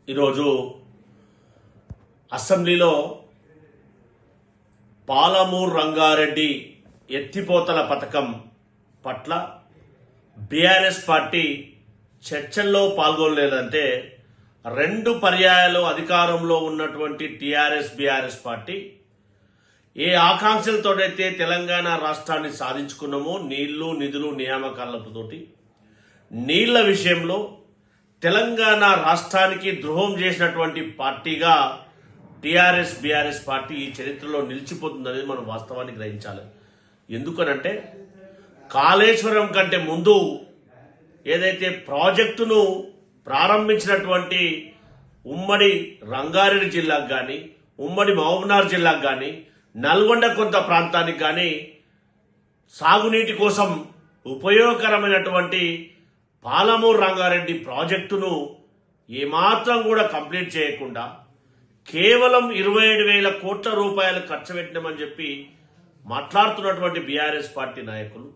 ఈరోజు అసెంబ్లీలో పాలమూరు రంగారెడ్డి ఎత్తిపోతల పథకం పట్ల బీఆర్ఎస్ పార్టీ చర్చల్లో పాల్గొనలేదంటే రెండు పర్యాయాలు అధికారంలో ఉన్నటువంటి టీఆర్ఎస్ బీఆర్ఎస్ పార్టీ ఏ ఆకాంక్షలతోనైతే తెలంగాణ రాష్ట్రాన్ని సాధించుకున్నామో నీళ్లు నిధులు నియామకాలతోటి నీళ్ల విషయంలో తెలంగాణ రాష్ట్రానికి ద్రోహం చేసినటువంటి పార్టీగా టీఆర్ఎస్ బీఆర్ఎస్ పార్టీ ఈ చరిత్రలో నిలిచిపోతుందనేది మనం వాస్తవాన్ని గ్రహించాలి. ఎందుకనంటే కాళేశ్వరం కంటే ముందు ఏదైతే ప్రాజెక్టును ప్రారంభించినటువంటి ఉమ్మడి రంగారెడ్డి జిల్లాకు కానీ ఉమ్మడి మహబూబ్నగర్ జిల్లాకు కానీ నల్గొండ కొంత ప్రాంతానికి కానీ సాగునీటి కోసం ఉపయోగకరమైనటువంటి పాలమూరు రంగారెడ్డి ప్రాజెక్టును ఏమాత్రం కూడా కంప్లీట్ చేయకుండా కేవలం 27,000 కోట్ల రూపాయలు ఖర్చు పెట్టినామని చెప్పి మాట్లాడుతున్నటువంటి బీఆర్ఎస్ పార్టీ నాయకులు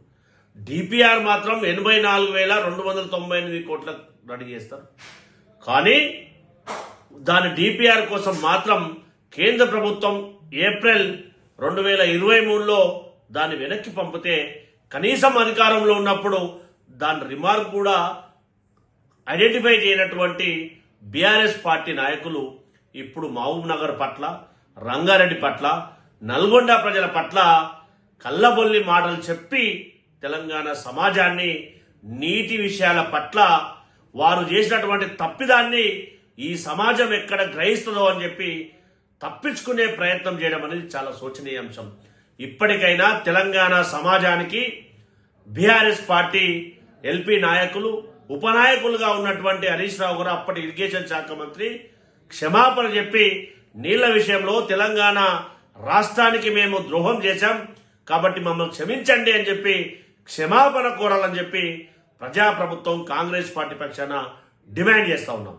డిపిఆర్ మాత్రం 84,298 కోట్ల రెడీ చేస్తారు. కానీ దాని డిపిఆర్ కోసం మాత్రం కేంద్ర ప్రభుత్వం ఏప్రిల్ 2023లో దాన్ని వెనక్కి పంపితే కనీసం అధికారంలో ఉన్నప్పుడు దాని రిమార్క్ కూడా ఐడెంటిఫై చేయనటువంటి బీఆర్ఎస్ పార్టీ నాయకులు ఇప్పుడు మహబూబ్ నగర్ పట్ల రంగారెడ్డి పట్ల నల్గొండ ప్రజల పట్ల కల్లబొల్లి మాటలు చెప్పి తెలంగాణ సమాజాన్ని నీటి విషయాల పట్ల వారు చేసినటువంటి తప్పిదాన్ని ఈ సమాజం ఎక్కడ గ్రహిస్తుందో అని చెప్పి తప్పించుకునే ప్రయత్నం చేయడం అనేది చాలా శోచనీయ అంశం. ఇప్పటికైనా తెలంగాణ సమాజానికి బీఆర్ఎస్ పార్టీ ఎల్పీ నాయకులు ఉపనాయకులుగా ఉన్నటువంటి హరీష్ రావు గారు అప్పటి ఇరిగేషన్ శాఖ మంత్రి క్షమాపణ చెప్పి నీళ్ల విషయంలో తెలంగాణ రాష్ట్రానికి మేము ద్రోహం చేశాం కాబట్టి మమ్మల్ని క్షమించండి అని చెప్పి క్షమాపణ కోరాలని చెప్పి ప్రజాప్రభుత్వం కాంగ్రెస్ పార్టీ పక్షాన డిమాండ్ చేస్తా ఉన్నాం.